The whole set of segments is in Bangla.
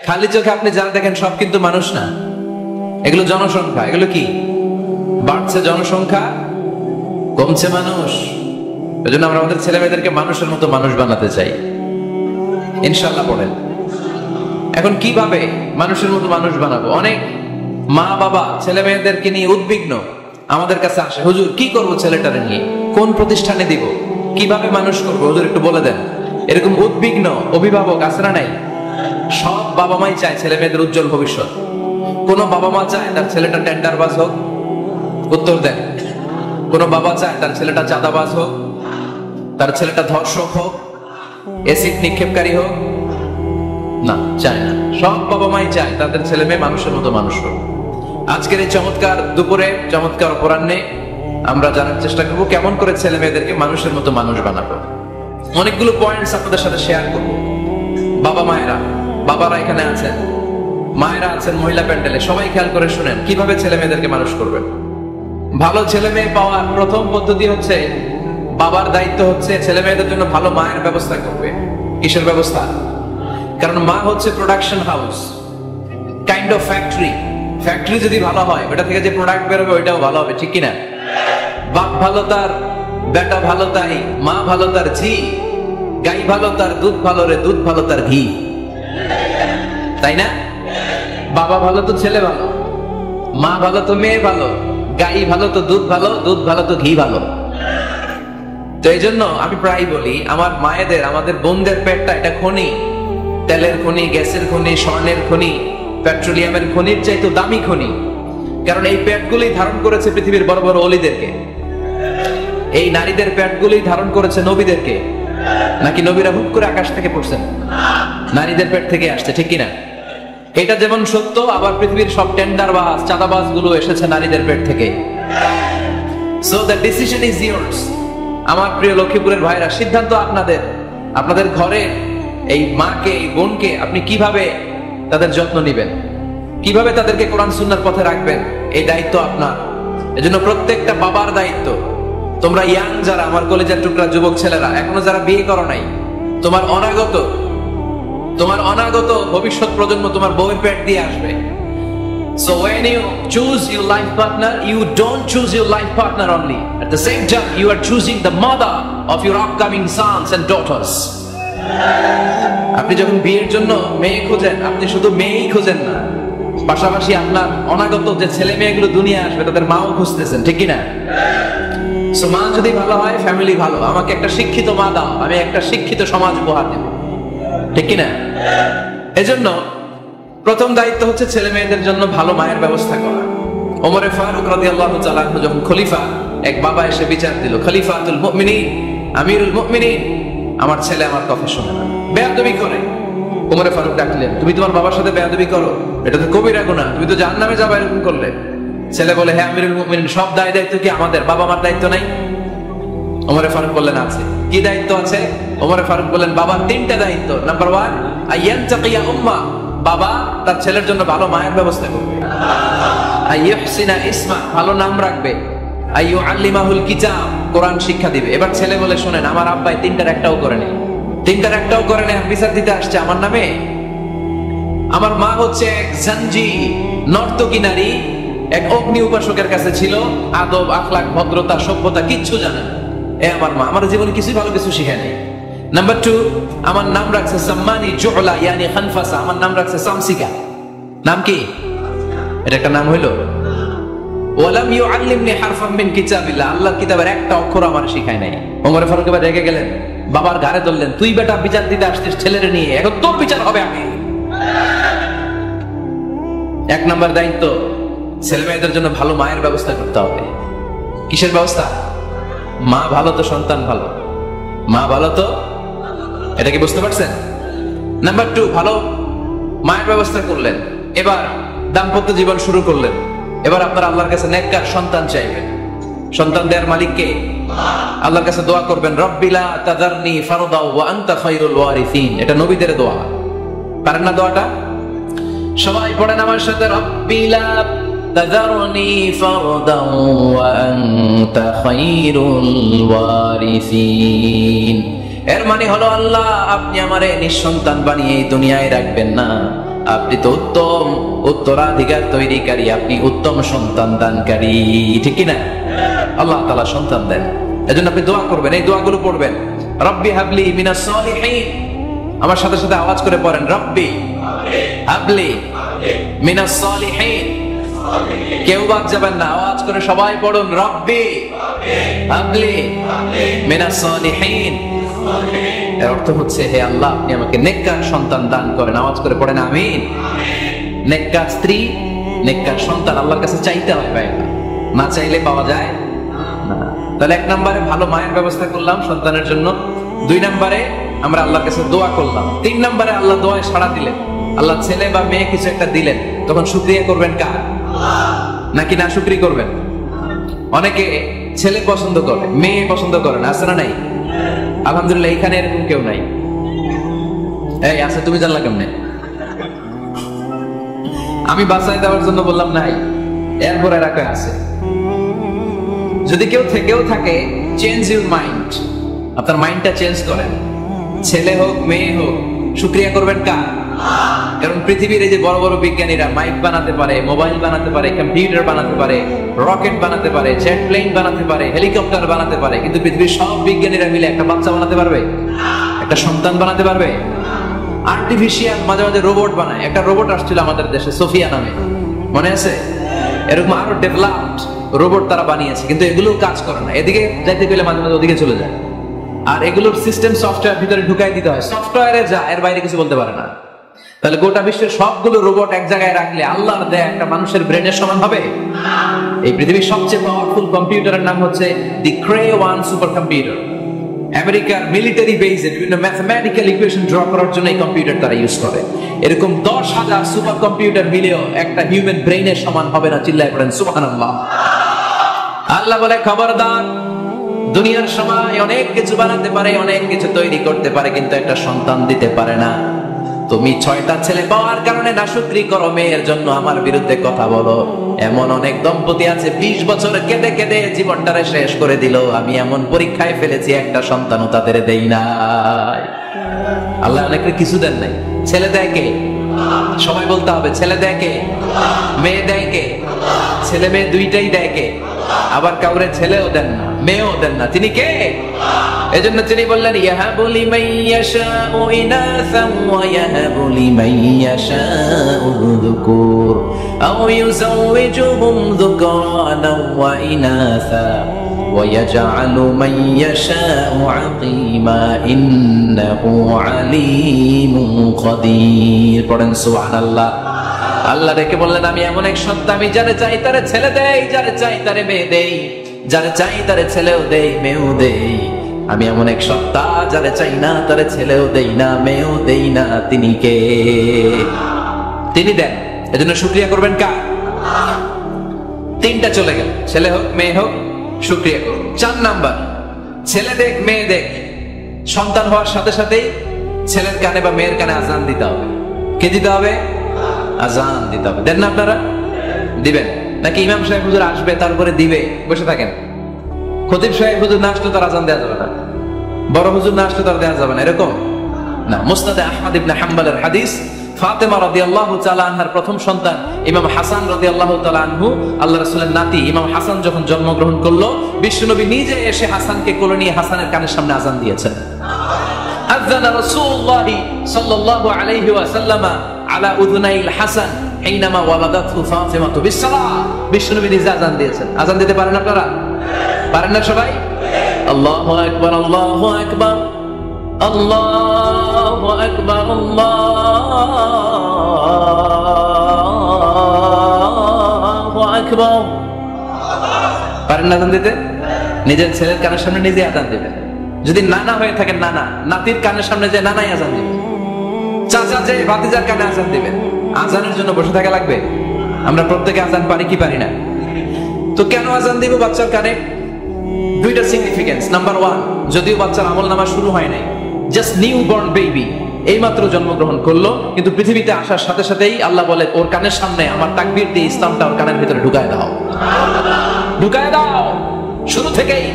খালি চোখে আপনি যারা দেখেন সব কিন্তু মানুষ না, এগুলো জনসংখ্যা। এগুলো কি? বাড়ছে জনসংখ্যা, কমছে মানুষ। এজন্য আমরা আমাদের ছেলে মেয়েদেরকে মানুষের মতো মানুষ বানাতে চাই, ইনশাআল্লাহ। পড়েন এখন কিভাবে মানুষের মতো মানুষ বানাবো। অনেক মা বাবা ছেলে মেয়েদেরকে নিয়ে উদ্বিগ্ন, আমাদের কাছে আসে, হুজুর কি করব ছেলেটারে নিয়ে, কোন প্রতিষ্ঠানে দিব, কিভাবে মানুষ করবো হুজুর একটু বলে দেন। এরকম উদ্বিগ্ন অভিভাবক আছে না নাই? সব বাবা মাই চায় ছেলে মেয়েদের উজ্জ্বল ভবিষ্যৎ। কোন বাবা মা চায় তার ছেলেটা টেন্ডারবাজ হোক? উত্তর দেন। কোন বাবা চায় তার ছেলেটা চাঁদাবাজ হোক, তার ছেলেটা ধর্ষক হোক, এসিড নিক্ষেপকারী হোক? না, চায় না। সব বাবা মাই চায় তাদের ছেলে মেয়ে মানুষের মতো মানুষ হোক। আজকের এই চমৎকার দুপুরে, চমৎকার অপরাহ্নে আমরা জানার চেষ্টা করবো কেমন করে ছেলে মেয়েদেরকে মানুষের মতো মানুষ বানাবো। অনেকগুলো পয়েন্টস আপনাদের সাথে শেয়ার করবো। বাবা মায়েরা, বাবারা এখানে আছেন, মায়েরা আছেন মহিলা প্যান্ডেলে, সবাই খেয়াল করে শুনেন কিভাবে ছেলে মেয়েদেরকে মানুষ করবেন। ভালো ছেলে মেয়ে পাওয়ার প্রথম পদ্ধতি হচ্ছে, বাবার দায়িত্ব হচ্ছে ছেলে মেয়েদের জন্য ভালো মায়ের ব্যবস্থা করবে। কিসের ব্যবস্থা? কারণ মা হচ্ছে production house, kind of factory. Factory যদি ভালো হয়, ওটা থেকে যে প্রোডাক্ট বেরোবে ওইটাও ভালো হবে, ঠিক কিনা? বাপ ভালো তার বেটা ভালো তাই, মা ভালো তার ঝি, গাই ভালো তার দুধ ভালো রে, দুধ ভালো তার ঘি, তাই না? বাবা ভালো তো ছেলে ভালো, মা ভালো তো মেয়ে ভালো, গাই ভালো তো দুধ ভালো, দুধ ভালো তো ঘি ভালো। তো এই জন্য আমি প্রায় বলি, আমার মায়েদের, আমাদের বোনদের পেটটা এটা খনি, তেলের খনি, গ্যাসের খনি, স্বর্ণের খনি, পেট্রোলিয়ামের খনির চাইতে দামি খনি। কারণ এই পেটগুলোই ধারণ করেছে পৃথিবীর বড় বড় অলিদেরকে। এই নারীদের পেটগুলোই ধারণ করেছে নবীদেরকে। নাকি নবীরা হুট করে আকাশ থেকে পড়ছেন? নারীদের পেট থেকে আসছে, ঠিক কিনা? এটা যেমন সত্য, আবার পৃথিবীর সব টেন্ডারবাজ, চাঁদাবাজ গুলো এসেছে নারীদের পেট থেকে। So the decision is years. আমার প্রিয় লক্ষ্মীপুরের ভাইরা, সিদ্ধান্ত আপনাদের। আপনাদের ঘরে এই মাকে, এই বোনকে আপনি কিভাবে তাদের যত্ন নেবেন, কিভাবে তাদেরকে কোরআন সুন্নাহর পথে রাখবেন, এই দায়িত্ব আপনার। এজন্য প্রত্যেকটা বাবার দায়িত্ব। তোমরা ইয়াং যারা, আমার কলেজের টুকরা যুবক ছেলেরা, এখনো যারা বিয়ে করো নাই, তোমার অনাগত ভবিষ্যৎ প্রজন্ম তোমার বউয়ের পেট দিয়ে আসবে। So when you choose your life partner, you don't choose your life partner only. At the same time, you are choosing the mother of your upcoming sons and daughters. আপনি যখন বিয়ের জন্য মেয়ে খোঁজেন, আপনি শুধু মেয়েই খোঁজেন না, পাশাপাশি আপনার অনাগত যে ছেলে মেয়েগুলো দুনিয়া আসবে তাদের মাও খুঁজতেছেন, ঠিক কিনা? সো মা যদি ভালো হয়, ফ্যামিলি ভালো। আমাকে একটা শিক্ষিত মা দাও, আমি একটা শিক্ষিত সমাজ উপহার দেব, ঠিক কিনা? এজন্য প্রথম দায়িত্ব হচ্ছে ছেলে মেয়েদের জন্য ভালো মায়ের ব্যবস্থা করা। ওমরে ফারুক রাদিয়াল্লাহু তাআলা আনহু যখন খলিফা, এক বাবা এসে বিচার দিল, খলিফাতুল মুমিনিন, আমিরুল মুমিনিন, আমার ছেলে আমার কথা শোনে না, বেয়াদবি করে। ওমরে ফারুক ডাকলেন, তুমি তোমার বাবার সাথে বেয়াদবি করো, এটা তো কবিরা গুনাহ, তুমি তো জাহান্নামে যাবে এরকম করলে। ছেলে বলে, হ্যাঁ আমিরুল মুমিনিন, সব দায়িত্ব কি আমাদের, বাবা মার দায়িত্ব নাই? ওমরে ফারুক বললেন, আছে। কি দায়িত্ব আছে? ওমরে ফারুক বললেন, বাবার তিনটা দায়িত্ব। নাম্বার 1, আইয়ানতাকিয়া উম্মা, বাবা তার ছেলের জন্য ভালো মায়ের ব্যবস্থা করবে। আইয়ুহসিনা ইসমা, ভালো নাম রাখবে। আইয়ুআল্লিমাহুল কিতাব, কোরআন শিক্ষা দিবে। এবার ছেলে বলে, শোনেন, আমার আব্বাই তিনটার একটাও করেনি, বিচার দিতে আসছে আমার নামে। আমার মা হচ্ছে এক জাঞ্জি, নর্তকী নারী, এক অগ্নি উপাসকের কাছে ছিল, আদব, আখলাক, ভদ্রতা, সভ্যতা কিচ্ছু জানে না। আমার মা আমার জীবনে কিছুই ভালো কিছু শিখে নেই। নাম্বার 2, আমার নাম রাখছে সাম্মানি জুলা, ইয়ানি খানফাসা, আমার নাম রাখছে সামসিকা। নাম কি? এটা একটা নাম হইলো? ওয়ালাম ইউআল্লিমনি হারফাম মিন কিতাবিল্লাহ, আল্লাহর কিতাবের একটা অক্ষর আমার শিখায় নাই। ওমর ফারুক এবার রেগে গেলেন, বাবার ঘাড়ে ধরলেন, তুই বেটা বিচার দিতে আসছিস ছেলেরে নিয়ে, এখন তোর বিচার হবে আগে। এক নাম্বার দায়িত্ব, ছেলে মেয়েদের জন্য ভালো মায়ের ব্যবস্থা করতে হবে। কিসের ব্যবস্থা? মা ভালো তো সন্তান ভালো, মা ভালো তো, এটা কি বুঝতে পারছেন? নাম্বার 2, ভালো মায়ের ব্যবস্থা করলেন, এবার দাম্পত্য জীবন শুরু করলেন। এবার আপনার আল্লাহর কাছে নেককার সন্তান চাইবেন। সন্তান দেওয়ার মালিক কে? আল্লাহর কাছে দোয়া করবেন, রব্বিলা তাযারনি ফারদা ওয়া আনতা খায়রুল ওয়ারিসিন। এটা নবীদের দোয়া, পারেন না দোয়াটা? সবাই পড়েন আমার সাথে, রব্বিলা তাযারনি ফারদা ওয়া আনতা খায়রুল ওয়ারিসিন। এর মানে হলো, আল্লাহ আপনি আমারে নিঃসন্তান বানিয়ে এই দুনিয়ায় রাখবেন না, আপনি তো উত্তম উত্তরাধিকার তৈরিকারী, আপনি উত্তম সন্তান দানকারী, ঠিক কিনা? আল্লাহ তাআলা সন্তান দেন, এজন্য আপনি দোয়া করবেন, এই দোয়াগুলো পড়বেন। রব্বি হাবলি মিনাস সালিহিন, আমার সাথে সাথে আওয়াজ করে পড়েন, রব্বি হাবলি মিনাস সালিহিন। কেউ বাদ যাবেন না, আওয়াজ করে সবাই পড়ুন, রব্বি হাবলি মিনাস সালিহিন। এর অর্থ হচ্ছে, হে আল্লাহ, আপনি আমাকে নেককার সন্তান দান করেন। আওয়াজ করে পড়েন আমিন। নেককার স্ত্রী, নেককার সন্তান আল্লাহর কাছে চাইতে হয় ভাই, না চাইলে পাওয়া যায় না। তাহলে 1 নম্বরে ভালো মায়ের ব্যবস্থা করলাম সন্তানের জন্য, 2 নম্বরে আমরা আল্লাহর কাছে দোয়া করলাম, 3 নম্বরে আল্লাহ দোয়ায় সাড়া দিলেন, আল্লাহ ছেলে বা মেয়ে কিছু একটা দিলেন, তখন শুকরিয়া করবেন কার? নাকি না শুকরি করবেন? অনেকে ছেলে পছন্দ করে, মেয়ে পছন্দ করে না, আছে না নাই? আলহামদুলিল্লাহ এখানে এরকম কেউ নাই। এই আছে, তুমি জানলা কেমনে? আমি বাঁচাই দেওয়ার জন্য বললাম নাই, এরপর এরা কয় আছে। যদি কেউ থেকেও থাকে, চেঞ্জ ইউর মাইন্ড, আপনার মাইন্ডটা চেঞ্জ করেন। ছেলে হোক মেয়ে হোক, শুকরিয়া করবেন কার? কারণ পৃথিবীর এই যে বড় বড় বিজ্ঞানীরা মাইক বানাতে পারে, মোবাইল বানাতে পারে, কম্পিউটার বানাতে পারে, রকেট বানাতে পারে, জেট প্লেন বানাতে পারে, হেলিকপ্টার বানাতে পারে, কিন্তু পৃথিবীর সব বিজ্ঞানীরা মিলে একটা বাচ্চা বানাতে পারবে? একটা সন্তান বানাতে পারবে? আর্টিফিশিয়াল মাঝে মাঝে রোবট বানায়। একটা রোবট আসছিল আমাদের দেশে, সোফিয়া নামে, মনে আছে? এরকম আরো ডেভেলপড রোবট তারা বানিয়েছে, কিন্তু এগুলো কাজ করে না। এদিকে যাইতে গেলে মাঝে মাঝে ওদিকে চলে যায়। আর এগুলোর সিস্টেম সফটওয়্যার ভিতরে ঢুকাই দিতে হয়, সফটওয়্যারে যা, এর বাইরে কিছু বলতে পারে না। তাহলে গোটা বিশ্বের সবগুলো রোবট এক জায়গায় রাখলে আল্লাহর দেয়া একটা মানুষের ব্রেনের সমান হবে? এই পৃথিবীর সবচেয়ে পাওয়ারফুল কম্পিউটারের নাম হচ্ছে দি ক্রে 1 সুপার কম্পিউটার। আমেরিকার মিলিটারি বেসে বিভিন্ন ম্যাথমেটিক্যাল ইকুয়েশন ড্র করার জন্য এই কম্পিউটার তারা ইউজ করে। এরকম 10,000 সুপার কম্পিউটার মিলেও একটা হিউম্যান ব্রেনের সমান হবে না। চিল্লায় পড়েন সুবহানাল্লাহ। আল্লাহ বলে, খবরদার, দুনিয়ার সময় অনেক কিছু বানাতে পারে, অনেক কিছু তৈরি করতে পারে, কিন্তু একটা সন্তান দিতে পারে না। তুমি 6টা ছেলে পাওয়ার কারণে নাশুকরি করো, মেয়ের জন্য আমার বিরুদ্ধে কথা বলো। এমন অনেক দম্পতি আছে 20 বছর কেঁদে কেঁদে জীবনটারে শেষ করে দিল। আমি এমন পরীক্ষায় ফেলেছি, একটা সন্তানও তাদের দেই নাই। আল্লাহ অনেকে কিছু দেন নাই। ছেলে দেয় কে? সবাই বলতে হবে, ছেলে দেয় কে? মেয়ে দেয় কে? ছেলে মেয়ে দুইটাই দেয় কে? আবার কাউরে ছেলেও দেন না, মেয়েও দেন না, তিনি কে? এজন্য তিনি বললেন, ইয়াহাবু লিমান ইয়াশাউ ইনাসান ওয়া ইয়াহাবু লিমান ইয়াশাউ যুকুর আও ইউযাওবিজুহুম যুকরানান ওয়া ইনাসা ওয়া ইয়াজআলু মান ইয়াশাউ আকিমা ইন্নাহু আলীমুন কাদির। পড়েন সুবহানাল্লাহ। আল্লাহ রেখে বললেন, আমি এমন এক সত্তা, আমি যারে চাই তারে ছেলে দেই, যারে চাই তারে মেয়ে দেই, যারে চাই তারে ছেলেও দেই, মেয়েও দেই। আমি এমন এক সত্তা, যারে চাই না তারে ছেলেও দেই না, মেয়েও দেই না। তিনি কে? তিনি দেন। এজন্য শুকরিয়া করবেন কার? 3টা চলে গেল, ছেলে হোক মেয়ে হোক, শুকরিয়া করুন। 4 নাম্বার, ছেলে দেখ মেয়ে দেখ, সন্তান হওয়ার সাথে সাথেই ছেলের কানে বা মেয়ের কানে আজান দিতে হবে। কে দিতে হবে? আজান দিতে হবে। দেন না আপনারা? দিবেন নাকি ইমাম সাহেব হুজুর আসবে তারপরে দিবে, বসে থাকেন? খতিব সাহেব হুজুর না আসলে তার আজান দেওয়া যাবে না, বড় হুজুর না আসলে তার দেওয়া যাবে না, এরকম না। মুসনাদে আহমদ ইবনে হাম্বলের হাদিস, ফাতেমা রাদিয়াল্লাহু তাআলা আনহার প্রথম সন্তান ইমাম হাসান রাদিয়াল্লাহু তাআলা আনহু, আল্লাহ রাসূলের নাতি ইমাম হাসান যখন জন্মগ্রহণ করলো, বিশ্বনবী নিজে এসে হাসানকে কোলে নিয়ে হাসানের কানের সামনে আজান দিয়েছেন। আযানা রাসূলুল্লাহ সাল্লাল্লাহু আলাইহি ওয়াসাল্লাম আলা উযুনাইল হাসান হিনামা ওয়ালাদাতহু ফাতিমা বিসসালাহ। বিশ্বনবী নিজে আজান দিয়েছেন। আজান দিতে পারেন আপনারা? পারেন না সবাই? আল্লাহু আকবার, আল্লাহু আকবার, আল্লাহু আকবার, আল্লাহু আকবার। পারেন না আজান দিতে? নিজের ছেলের কানের সামনে নিজে আজান দিবেন। যদি নানা হয়ে থাকেন, নানা নাতির কানের সামনে যে নানাই আজান দিবেন, চাচা যে ভাতিজার কানে আজান দিবেন। আজানের জন্য বসে থাকা লাগবে? আমরা প্রত্যেকে আজান পারি কি পারি না? তো কেন আজান দিব বাচ্চার কানে? 2টা সিগনিফিকেন্স। নাম্বার 1, যদিও বাচ্চার আমলনামা শুরু হয় নাই, জাস্ট নিউ বর্ন বেবি, এইমাত্র জন্মগ্রহণ করলো, কিন্তু পৃথিবীতে আসার সাথে সাথেই আল্লাহ বলে, ওর কানের সামনে আমার তাকবীর দিয়ে ইসলামটা ওর কানের ভিতরে ঢুকায় দাও, ঢুকায় দাও। শুরু থেকেই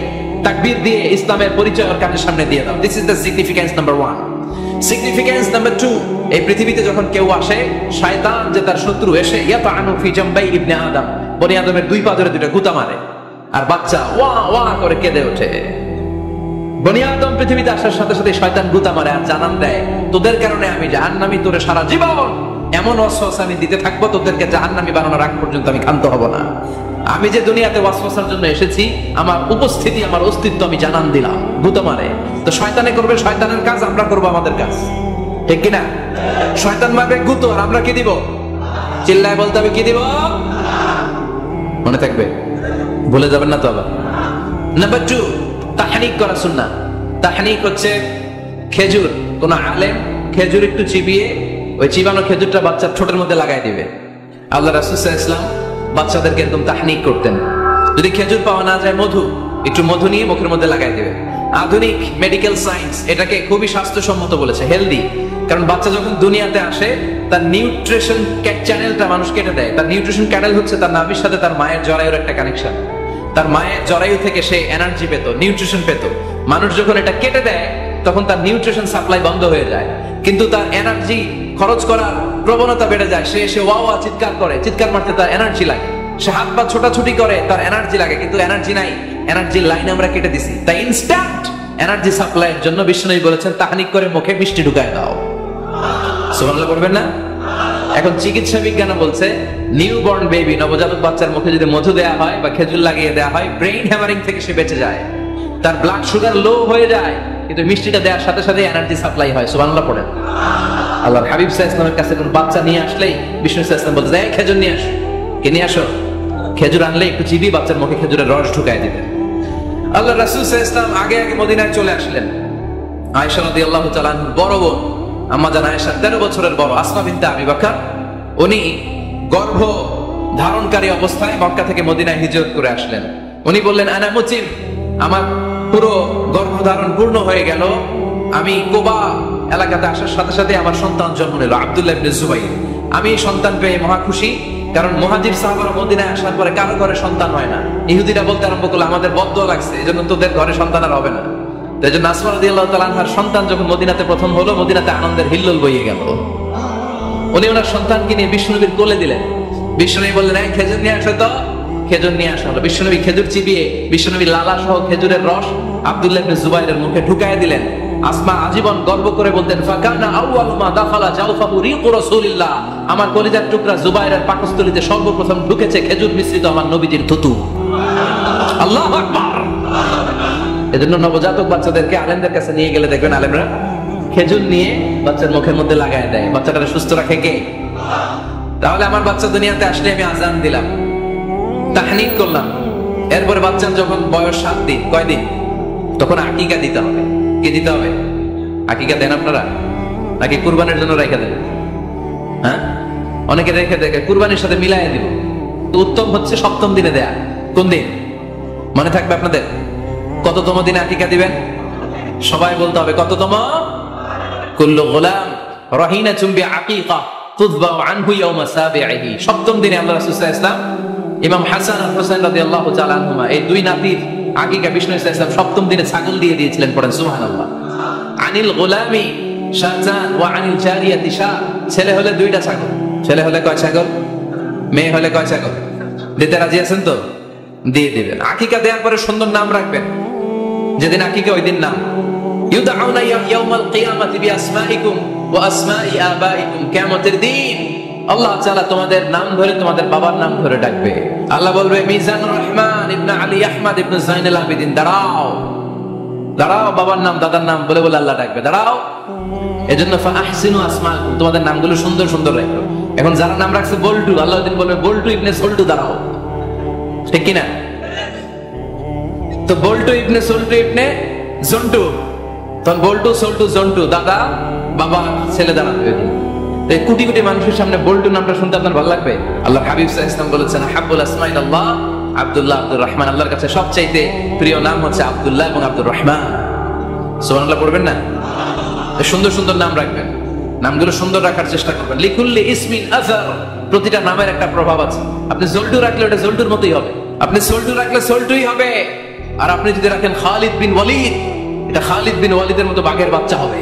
তাকবীর দিয়ে ইসলামের পরিচয় ওর কানের সামনে দিয়ে দাও। This is the significance number 1। Significance number 2, এই পৃথিবীতে যখন কেউ আসে, শয়তান যে তার শত্রু এসে ইয়াতানু ফি জামবাই ইবনে আদম, বনি আদমের দুই পা ধরে দুটো গুতা মারে, আর বাচ্চা ওয়া ওয়া করে কেঁদে ওঠে। বনি আদম পৃথিবীতে আসার সাথে সাথে শয়তান গুতা মারে আর জানান দেয়, তোদের কারণে আমি জাহান্নামী, তোরে সারা জীবন এমন ওয়াসওয়াসা আমি দিতে থাকবো, তোদেরকে জাহান্নামী বানানোর আগ পর্যন্ত আমি ক্ষান্ত হব না। আমি যে দুনিয়াতে ওয়াসওয়াসার জন্য এসেছি, আমার উপস্থিতি, আমার অস্তিত্ব আমি জানান দিলাম। গুতা মারে তো শয়তানে করবে শয়তানের কাজ, আমরা করবো আমাদের কাজ, ঠিক কিনা? শয়তান মারবে গুতো, আর আমরা কি দিব? চিল্লায় বলতে হবে কি দিব? মনে থাকবে, ভুলে যাবেন না তো আবার। নাম্বার 2, তাহনিক করা সুন্নাহ। তাহনিক হচ্ছে খেজুর, কোন আলেম খেজুর একটু চিবিয়ে ওই চিবানো খেজুরটা বাচ্চার ঠোঁটের মধ্যে লাগাই দিবে। আল্লাহ রাসূল সাল্লাল্লাহু আলাইহি ওয়াসাল্লাম বাচ্চাদেরকে একদম তাহনিক করতেন। যদি খেজুর পাওয়া না যায়, একটু মধু নিয়ে মুখের মধ্যে লাগাই দিবে। আধুনিক মেডিকেল সায়েন্স এটাকে খুবই স্বাস্থ্যসম্মত বলেছে, হেলদি। কারণ বাচ্চা যখন দুনিয়াতে আসে, তার নিউট্রিশন চ্যানেলটা মানুষ কেটে দেয়। তার নিউট্রিশন চ্যানেল হচ্ছে তার নাভির সাথে তার মায়ের জরায়ুর একটা কানেকশন। তার মায়ের জরায়ু থেকে সে এনার্জি পেত, নিউট্রিশন পেত। মানুষ যখন এটা কেটে দেয়, তখন তার নিউট্রিশন সাপ্লাই বন্ধ হয়ে যায়, কিন্তু তার এনার্জি খরচ করার প্রবণতা বেড়ে যায়। সে ওয়া ওয়া চিৎকার করে, চিৎকার মারতে তার এনার্জি লাগে। সে হাত পা ছোটাছুটি করে, তার এনার্জি লাগে, কিন্তু এনার্জি নাই। এনার্জির লাইন আমরা কেটে দিছি। তাই ইনস্ট্যান্ট এনার্জি সাপ্লাইয়ের জন্য বিষ্ণুনবী বলেছেন, তাহনিক করে মুখে মিষ্টি ঢুকায় দাও। সুবহানাল্লাহ পড়বেন না? এখন চিকিৎসা বিজ্ঞান বলছে, নিউবর্ন বেবি, নবজাতক বাচ্চার মুখে যদি মধু দেয়া হয় বা খেজুর লাগিয়ে দেয়া হয়, ব্রেইন হ্যামারিং থেকে সে বেঁচে যায়। তার ব্লাড সুগার লো হয়ে যায়, কিন্তু মিষ্টিটা দেওয়ার সাথে সাথে এনার্জি সাপ্লাই হয়। সুবহানাল্লাহ পড়েন। আল্লাহর হাবিব সাল্লাল্লাহু আলাইহি ওয়াসাল্লামের কাছে কোন বাচ্চা নিয়ে আসলেই বিষ্ণু সাল্লাল্লাহু আলাইহি ওয়াসাল্লাম বলতে, এই খেজুর নিয়ে আসো। কে নিয়ে আসো? খেজুর আনলে একটু চিবিয়ে বাচ্চার মুখে খেজুরের রস ঢুকায় দিবেন। আল্লাহ রাসূল সাল্লাল্লাহু আলাইহি ওয়াসাল্লাম আগে মদিনায় চলে আসলেন। আয়েশা রাদিয়াল্লাহু তাআলা বড় বোন, আম্মা জান আয়েশা 13 বছরের বড়, আসমা বিনতে আবি বকর, উনি গর্ভ ধারণকারী অবস্থায় মক্কা থেকে মদিনায় হিজরত করে আসলেন। উনি বললেন, আনা মুতিম, আমার পুরো গর্ভধারণ পূর্ণ হয়ে গেল। আমি কুবা এলাকাতে আসার সাথে সাথে আমার সন্তান জন্ম নিল, আব্দুল্লাহ ইবনে জুবাইর। আমি সন্তান পেয়ে মহা খুশি, কারণ মুহাজির সাহাবারা মদিনায় আসার পরে কারো ঘরে সন্তান হয় না। ইহুদিরা বলতে আরম্ভ করলো, আমাদের বদদোয়া লাগছে, এজন্য তোদের ঘরে সন্তান আর হবে না। তাই জন্য আসমা রাদিয়াল্লাহু তাআলা আনহার সন্তান যখন মদিনাতে প্রথম হলো, মদিনাতে আনন্দের হিল্লোল বইয়ে গেল। উনি ওনার সন্তানকে নিয়ে বিষ্ণুনবীর কোলে দিলেন। বিষ্ণুনবী বললেন, এই খেজুর নিয়ে আসো তো। খেজুর নিয়ে আসা হলো। বিষ্ণুনবী খেজুর চিবিয়ে বিষ্ণুনবীর লালা সহ খেজুরের রস আব্দুল্লাহ ইবনে জুবাইরের মুখে ঢুকায় দিলেন। আসমা আজীবন গর্ব করে বলতেন, ফাকানা আউয়ালু মা দাখালা জাওফাহু রিকু রাসূলিল্লাহ, আমার কলিজার টুকরা জুবাইরের পাকস্থলীতে সর্বপ্রথম ঢুকেছে খেজুর মিশ্রিত আমার নবীজির থুতু। আল্লাহু আকবার। এজন্য নবজাতক বাচ্চাদেরকে আলেমদের কাছে নিয়ে গেলে দেখবেন আলেমরা খেজুর নিয়ে বাচ্চার মুখের মধ্যে লাগায় দেয়। বাচ্চাটাকে সুস্থ রাখে কে? তাহলে আমার বাচ্চা দুনিয়াতে আসলে আমি আজান দিলাম, তাহনিক করলাম, এরপরে বাচ্চার যখন বয়স 7 দিন, কয় দিন, তখন আকিকা দিতে হবে। কি দিতে হবে? আকিকা দেন আপনারা নাকি কুরবানির জন্য রেখে দেন? হ্যাঁ, অনেকে রেখে দেখে কুরবানির সাথে মিলাই দিব। তো উত্তম হচ্ছে 7ম দিনে দেয়া। কোন দিন মনে থাকবে আপনাদের? কততম দিনে আকিকা দিবেন? সবাই বলতে হবে কততম? কুল্লু গোলাম রাহিনাতুম বিআকিকা তুযবাউ আনহু ইয়াওমা সাবিহি। 7ম দিনে আল্লাহ রাসূল সাল্লাল্লাহু আলাইহি ওয়াসাল্লাম ইমাম হাসান আর হোসেন রাদিয়াল্লাহু তাআলা আনহুমা, এই দুই নাতির আকিকা বিষ্ণু সাল্লাল্লাহু আলাইহি ওয়াসাল্লাম 7ম দিনে ছাগল দিয়ে দিয়েছিলেন। পড়েন সুবহানাল্লাহ। আনিল গোলামি শাজান ওয়া আনিল জারিয়াতি শা, ছেলে হলে 2টা ছাগল, ছেলে হলে কয় ছাগল, মেয়ে হলে কয় ছাগল? দিতে রাজি আছেন তো? দিয়ে দিবেন। আকিকা দেওয়ার পরে সুন্দর নাম রাখবেন। যেদিন আকিকা ওই দিন নাম ইউদাউনা ইয়াউমাল কিয়ামাতি বিআসমাইকুম ওয়া আসমাই আবাইকুম, কিয়ামতের দিন আল্লাহ তাআলা তোমাদের নাম ধরে তোমাদের বাবার নাম ধরে ডাকবে। আল্লাহ বলবে, মিজানুর রহমান ইবনে আলী আহমদ ইবনে জাইনুল আবেদিন, দাঁড়াও দাঁড়াও, বাবার নাম দাদার নাম বলে বলে আল্লাহ ডাকবে, দাঁড়াও। এজন্য ফাহসিনু আসমাকুম, তোমাদের নামগুলো সুন্দর সুন্দর রাখো। এখন যারা নাম রাখছে বল্টু, আল্লাহ দিন বলবে, বল্টু ইবনে সল্টু, দাঁড়াও। ঠিক কিনা? তো বল্টু ইবনে সল্টু ইবনে জন্টু, তখন বল্টু সল্টু জন্টু, দাদা বাবা ছেলে দাঁড়াবে। কোটি কোটি মানুষের সামনে বল্টু নামটা শুনতে আপনার ভালো লাগবে? আল্লাহ হাবিব সাল্লাল্লাহু আলাইহি ওয়াসাল্লাম বলেছেন, হাব্বুল আসমাই আল্লাহ আব্দুল্লাহ আব্দুর রহমান, আল্লাহর কাছে সবচাইতে প্রিয় নাম হচ্ছে আব্দুল্লাহ এবং আব্দুর রহমান। সুবহানাল্লাহ পড়বেন না? সুন্দর সুন্দর নাম রাখবেন, নামগুলো সুন্দর রাখার চেষ্টা করবেন। লিকুল্লি ইসমিন আযার, প্রতিটা নামের একটা প্রভাব আছে। আপনি জল্টু রাখলে ওটা জল্টুর মতোই হবে, আপনি সল্টু রাখলে সল্টুই হবে। আর আপনি যদি রাখেন খালিদ বিন ওয়ালিদ, এটা খালিদ বিন ওয়ালিদের মতো বাঘের বাচ্চা হবে।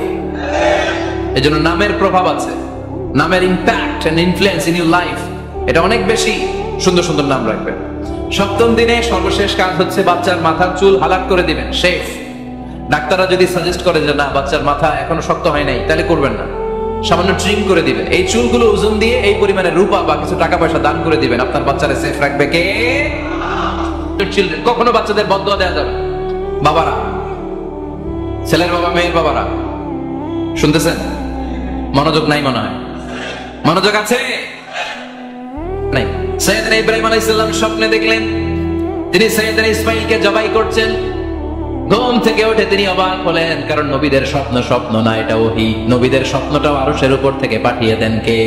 এজন্য নামের প্রভাব আছে, নামের impact and influence in your life এটা অনেক বেশি। সুন্দর সুন্দর নাম রাখবেন। সপ্তম দিনে সর্বশেষ কাজ হচ্ছে বাচ্চার মাথার চুল হালাক করে দিবেন, শেভ। ডাক্তাররা যদি সাজেস্ট করে যে না বাচ্চার মাথা এখনো শক্ত হয় নাই, তাহলে করবেন না, সামান্য ট্রিম করে দিবেন। এই চুলগুলো ওজন দিয়ে এই পরিমাণে রূপা বা কিছু টাকা পয়সা দান করে দিবেন, আপনার বাচ্চারে সেফ রাখবে কে? চিলড্রেন। কখনো বাচ্চাদের বদদোয়া দেওয়া যাবে। বাবারা, ছেলের বাবা মেয়ের বাবারা, শুনতেছেন? মনোযোগ নাই মনে হয়। মনোযোগ আছে নাই? সাইয়েদনা ইব্রাহিম আলাইহিস সালাম স্বপ্নে দেখলেন তিনি সাইয়েদনা ইসমাঈলকে জবাই করছেন। ঘুম থেকে উঠে তিনি অবাক হলেন, কারণ নবীদের স্বপ্ন স্বপ্ন না, এটা ওহী। নবীদের স্বপ্নটাও আরশের উপর থেকে পাঠিয়ে দেন কে?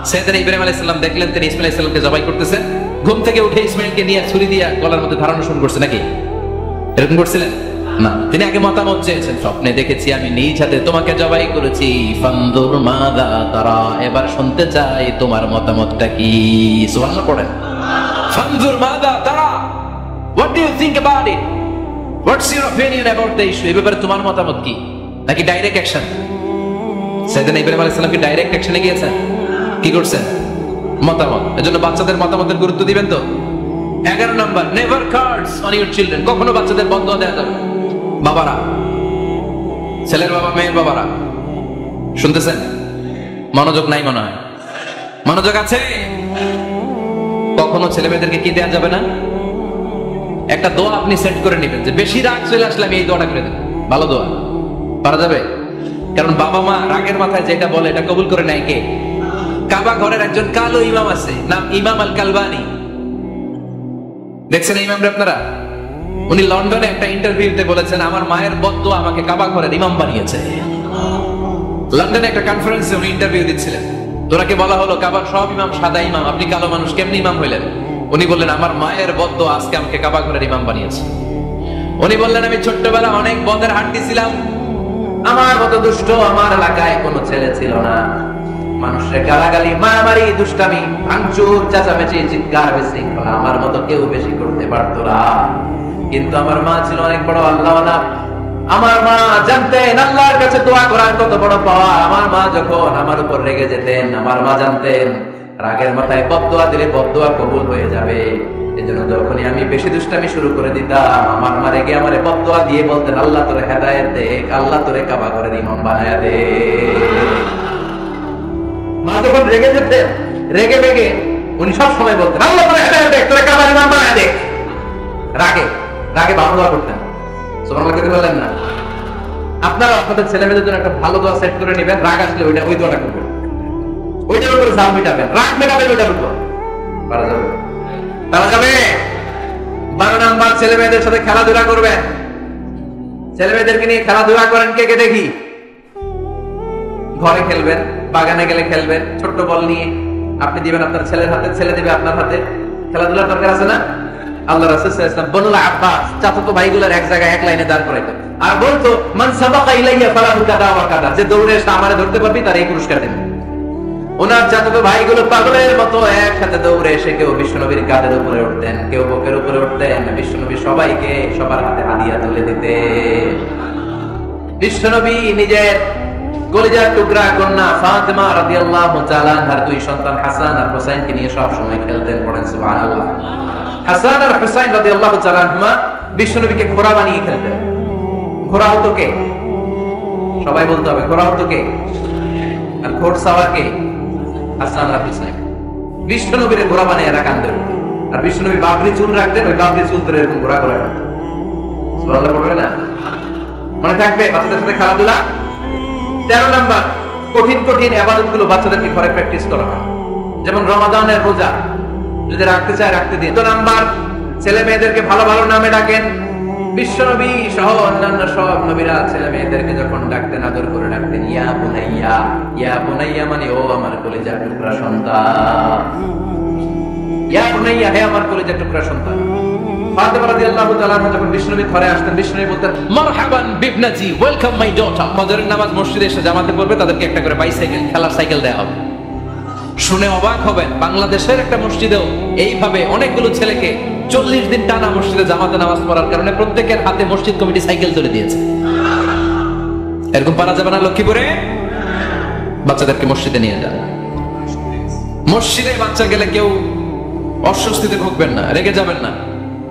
সাইয়েদনা ইব্রাহিম আলাইহিস সালাম দেখলেন তিনি ইসমাঈল আলাইহিস সালামকে জবাই করতেছেন। ঘুম থেকে উঠে ইসমাঈলকে নিয়ে ছুরি দিয়ে গলার মধ্যে ধারণা শুরু করছে নাকি? এরকম করছিলেন না, তিনি আগে মতামত চেয়েছেন। স্বপ্নে দেখেছি আমি নিজ হাতে তোমাকে জবাই করেছি, ফানদুর মাযা তারা, এবার শুনতে চাই তোমার মতামতটা কি। সুবহানাল্লাহ পড়েন। ফানদুর মাযা তারা, what do you think about it, what's your opinion about the issue, এই ব্যাপারে তোমার মতামত কি? নাকি ডাইরেক্ট অ্যাকশন? সাইয়েদনা ইব্রাহিম আলাইহিস সালাম কি ডাইরেক্ট অ্যাকশনে গিয়েছেন? কি করছেন? মতামত। এজন্য বাচ্চাদের মতামতের গুরুত্ব দিবেন তো। 11 number, never cards on your children. কখনো বাচ্চাদের বদদোয়া দেওয়া যাবে। বাবারা, ছেলের বাবা মেয়ের বাবারা, শুনতেছেন? মনোযোগ নাই মনে হয়। মনোযোগ আছে? কখনো ছেলে মেয়েদেরকে কি দেওয়া যাবে না? একটা দোয়া আপনি সেট করে নেবেন যে বেশি রাগ চলে আসলে আমি এই দোয়াটা করে দেব। ভালো দোয়া পারা যাবে? কারণ বাবা মা রাগের মাথায় যেটা বলে এটা কবুল করে নেয় কে? কাবা ঘরের একজন কালো ইমাম আছে, নাম ইমাম আল কালবানি। দেখছেন ইমামরা আপনারা? উনি লন্ডনে একটা ইন্টারভিউতে বলেছেন আমার মায়ের বদদোয়া আমাকে কাবা ঘরের ইমাম বানিয়েছে। লন্ডনে একটা কনফারেন্সে উনি ইন্টারভিউ দিচ্ছিলেন। তোরাকে বলা হলো কাবার সব ইমাম সাদা ইমাম, আপনি কালো মানুষ, কেমনি ইমাম হইলেন? উনি বললেন আমার মায়ের বদদোয়া আজকে আমাকে কাবা ঘরের ইমাম বানিয়েছে। উনি বললেন আমি ছোট্টবেলা অনেক বদের হাড্ডি ছিলাম, আমার মতো দুষ্ট আমার এলাকায় কোনো ছেলে ছিল না। মানুষের গালাগালি, মারামারি, দুষ্টামি, ভাঙচুর, চেঁচামেচি, চিৎকার, বিশৃঙ্খলা আমার মতো কেউ বেশি করতে পারতো না। কিন্তু আমার মা ছিল অনেক বড় আল্লাহওয়ালা। আমার মা জানতেন আল্লাহর কাছে দোয়া করার কত বড় পাওয়া। আমার মা যখন আমার উপর রেগে যেতেন, আমার মা জানতেন রাগের মাথায় বদদোয়া দিলে বদদোয়া কবুল হয়ে যাবে। এজন্য যখনই আমি বেশি দুষ্টামি শুরু করে দিতাম, আমার মা রেগে আমারে বদদোয়া দিয়ে বলতেন আল্লাহ তোরে হেদায়েত দে, আল্লাহ তোরে কাবা ঘরের ইমাম বানায়া দে। মা যখন রেগে যেতেন, রেগে বেগে উনি সব সময় বলতেন আল্লাহ তোরে হেদায়েত দে, তোরে কাবা ঘরের ইমাম বানায়া দে। রাগে রাগে ভালো দোয়া করতেন। সুবহানাল্লাহ কে বলেন না? আপনারা আপনাদের ছেলে মেয়েদের জন্য একটা ভালো দোয়া সেট করে নেবেন। রাগ আসলে ওই দোয়াটা করবেন, ওইটার উপরে জাম মেটাবেন, রাগ মেটাবেন ওইটার উপর। পারা যাবে? পারা যাবে? 12 নাম্বার, ছেলে মেয়েদের সাথে খেলাধুলা করবেন। ছেলে মেয়েদেরকে নিয়ে খেলাধুলা করেন কে কে দেখি? ঘরে খেলবেন, বাগানে গেলে খেলবেন, ছোট্ট বল নিয়ে আপনি দিবেন আপনার ছেলের হাতে, ছেলে দিবে আপনার হাতে। খেলাধুলার দরকার আছে না? আল্লাহ রাসূল সাল্লাল্লাহু আলাইহি ওয়াসাল্লাম বনুল আব্বাস চাচাতো ভাইগুলোর এক জায়গায় এক লাইনে দাঁড় করাইতো আর বলতো মান সাবাকা ইলাইয়া ফালাহু কাদা ওয়া কাদা, যে দৌড়ে এসে আমারে ধরতে পারবি তার এই পুরস্কার দেন। ওনার চাচাতো ভাইগুলো পাগলের মতো একসাথে দৌড়ে এসে কেউ বিশ্বনবীর কাঁধের উপরে উঠতেন, কেউ বুকের উপরে উঠতেন। বিশ্বনবী সবাইকে সবার হাতে হাদিয়া তুলে দিতেন। বিশ্বনবী নিজের কলিজার টুকরা কন্যা ফাতেমা রাদিয়াল্লাহু তাআলা আনহার দুই সন্তান হাসান আর হুসাইনকে নিয়ে সব সময় খেলতেন। পড়েন সুবহানাল্লাহ। হাসান আর হুসাইন রাদিয়াল্লাহু তাআলা আনহুমা বিশ্বনবীকে ঘোড়া বানিয়ে খেলতেন। ঘোড়া হতো কে? সবাই বলতে হবে ঘোড়া হতো কে? আর ঘোড়সাওয়ার কে? হাসান আর হুসাইন। বিশ্বনবীর ঘোড়া বানিয়ে রাখতেন আর বিশ্বনবী বাবরি চুল রাখতেন, ওই বাবরি চুল ধরে এরকম ঘোড়া করে রাখতেন। সুবহানাল্লাহ পড়বে না? মনে থাকবে বাচ্চাদের সাথে খেলাধুলা। 13 নাম্বার, কঠিন কঠিন ইবাদতগুলো বাচ্চাদেরকে ঘরে প্র্যাকটিস করা হয়, যেমন রমাদানের রোজা যদি রাখতে চায় রাখতে দিন। 2 নাম্বার, ছেলে মেয়েদেরকে ভালো ভালো নামে ডাকেন। বিশ্বনবী সহ অন্যান্য সব নবীরা ছেলে মেয়েদেরকে যখন ডাকতেন আদর করে ডাকতেন ইয়া বুনাইয়া। ইয়া বুনাইয়া মানে ও আমার কলিজার টুকরা সন্তান। ইয়া বুনাইয়া, হে আমার কলিজার টুকরা সন্তান। ফাতেমা রাদিয়াল্লাহু তাআলা আনহা যখন বিশ্বনবী ঘরে আসতেন, বিশ্বনবী বলতেন মারহাবান বিবনাতি, ওয়েলকাম মাই ডটার। ফজরের নামাজ মসজিদে এসে জামাতে পড়বে, তাদেরকে একটা করে বাইসাইকেল, খেলার সাইকেল দেয়া হবে। শুনে অবাক হবেন, বাংলাদেশের একটা মসজিদেও এইভাবে অনেকগুলো ছেলেকে 40 দিন টানা মসজিদে জামাতে নামাজ পড়ার কারণে প্রত্যেকের হাতে মসজিদ কমিটি সাইকেল তুলে দিয়েছে। এরকম পারা যাবে না লক্ষ্মীপুরে? বাচ্চাদেরকে মসজিদে নিয়ে যান। মসজিদে বাচ্চা গেলে কেউ অস্বস্তিতে ভুগবেন না, রেগে যাবেন না,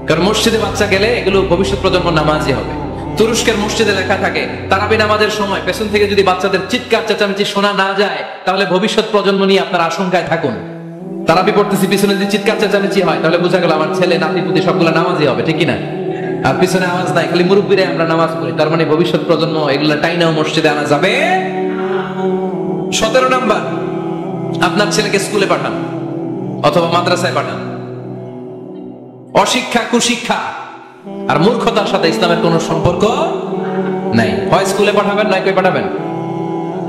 কারণ মসজিদে বাচ্চা গেলে এগুলো ভবিষ্যৎ প্রজন্ম নামাজি হবে। তুরস্কের মসজিদে লেখা থাকে তারাবি নামাজের সময় পেছন থেকে যদি বাচ্চাদের চিৎকার চেঁচামেচি শোনা না যায়, তাহলে ভবিষ্যৎ প্রজন্ম নিয়ে আপনার আশঙ্কায় থাকুন। তারাবি পড়তেছি, পিছনে যদি চিৎকার চেঁচামেচি হয়, তাহলে বোঝা গেল আমার ছেলে নাতি পুতি সবগুলো নামাজি হবে, ঠিক কিনা? আর পিছনে আওয়াজ নাই, খালি মুরব্বীরাই আমরা নামাজ পড়ি, তার মানে ভবিষ্যৎ প্রজন্ম এগুলা টাইনাও মসজিদে আনা যাবে। 17 নাম্বার, আপনার ছেলেকে স্কুলে পাঠান অথবা মাদ্রাসায় পাঠান। অশিক্ষা, কুশিক্ষা আর মূর্খতার সাথে ইসলামের কোনো সম্পর্ক নাই। হয় স্কুলে পাঠাবেন, নয় কই পাঠাবেন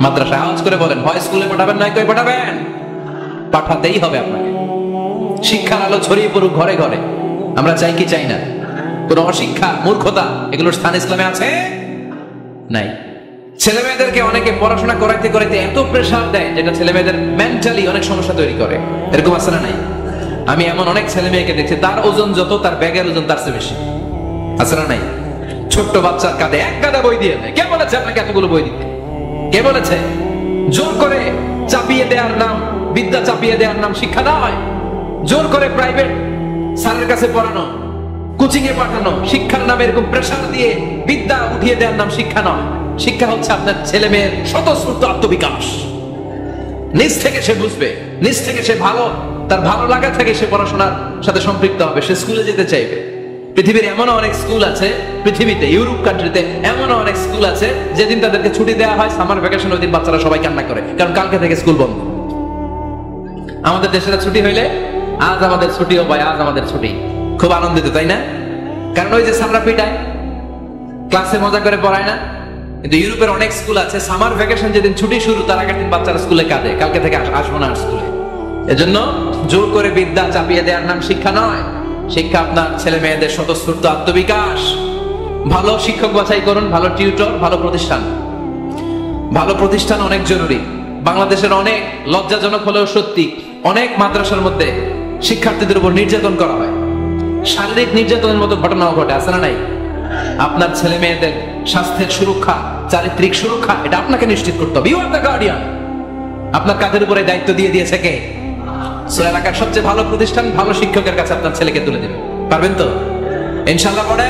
মাদ্রাসায়। আওয়াজ করে বলেন, হয় স্কুলে পাঠাবেন, নয় কই পাঠাবেন। পাঠাতেই হবে আপনাকে। শিক্ষার আলো ছড়িয়ে পড়ুক ঘরে ঘরে, আমরা চাই কি চাই না? কোন অশিক্ষা, মূর্খতা এগুলোর স্থান ইসলামে আছে? নাই। ছেলে মেয়েদেরকে অনেকে পড়াশোনা করাইতে করাইতে এত প্রেসার দেয়, যেটা ছেলে মেয়েদের মেন্টালি অনেক সমস্যা তৈরি করে। এরকম আছে না নাই? আমি এমন অনেক ছেলে মেয়েকে দেখছি, তার ওজন যত, তার ব্যাগের ওজন তার চেয়ে বেশি। আছে না নাই? ছোট্ট বাচ্চার কাঁধে এক গাদা বই দিয়ে দেয়। কে বলেছে আপনাকে এতগুলো বই দিতে? কে বলেছে? জোর করে চাপিয়ে দেওয়ার নাম বিদ্যা, চাপিয়ে দেওয়ার নাম শিক্ষা নয়। জোর করে প্রাইভেট স্যারের কাছে পড়ানো, কোচিং এ পাঠানো, শিক্ষার নামে এরকম প্রেসার দিয়ে বিদ্যা উঠিয়ে দেওয়ার নাম শিক্ষা নয়। শিক্ষা হচ্ছে আপনার ছেলে মেয়ের স্বতঃস্ফূর্ত আত্মবিকাশ। নিজ থেকে সে বুঝবে, নিজ থেকে সে ভালো, তার ভালো লাগা থেকে সে পড়াশোনার সাথে সম্পৃক্ত হবে, সে স্কুলে যেতে চাইবে। পৃথিবীর এমন অনেক স্কুল আছে, পৃথিবীতে ইউরোপ কান্ট্রিতে এমন অনেক স্কুল আছে, যেদিন তাদেরকে ছুটি দেওয়া হয় সামার ভ্যাকেশন, ওই দিন বাচ্চারা সবাই কান্না করে, কারণ কালকে থেকে স্কুল বন্ধ। আমাদের দেশের ছুটি হইলে আজ আমাদের ছুটি, ও ভাই আজ আমাদের ছুটি, খুব আনন্দিত, তাই না? কারণ ওই যে সামরা পিটায়, ক্লাসে মজা করে পড়ায় না। কিন্তু ইউরোপের অনেক স্কুল আছে, সামার ভ্যাকেশন যেদিন ছুটি শুরু, তার আগের দিন বাচ্চারা স্কুলে কাঁদে, কালকে থেকে আসবো না আর স্কুলে। এজন্য জোর করে বিদ্যা চাপিয়ে দেওয়ার নাম শিক্ষা নয়। শিক্ষা আপনার ছেলে মেয়েদের স্বতঃস্ফূর্ত আত্মবিকাশ। ভালো শিক্ষক বাছাই করুন, ভালো টিউটর, ভালো প্রতিষ্ঠান। ভালো প্রতিষ্ঠান অনেক জরুরি। বাংলাদেশের অনেক লজ্জাজনক হলেও সত্যি, অনেক মাদ্রাসার মধ্যে শিক্ষার্থীদের উপর নির্যাতন করা হয়, শারীরিক নির্যাতনের মতো ঘটনাও ঘটে। আছে না নাই? আপনার ছেলে মেয়েদের স্বাস্থ্যের সুরক্ষা, চারিত্রিক সুরক্ষা, এটা আপনাকে নিশ্চিত করতে হবে। You are the guardian. আপনার কাঁধের উপরে দায়িত্ব দিয়ে দিয়েছে কে? সো এলাকার সবচেয়ে ভালো প্রতিষ্ঠান, ভালো শিক্ষকের কাছে আপনার ছেলেকে তুলে দিবেন। পারবেন তো? ইনশাআল্লাহ পড়ে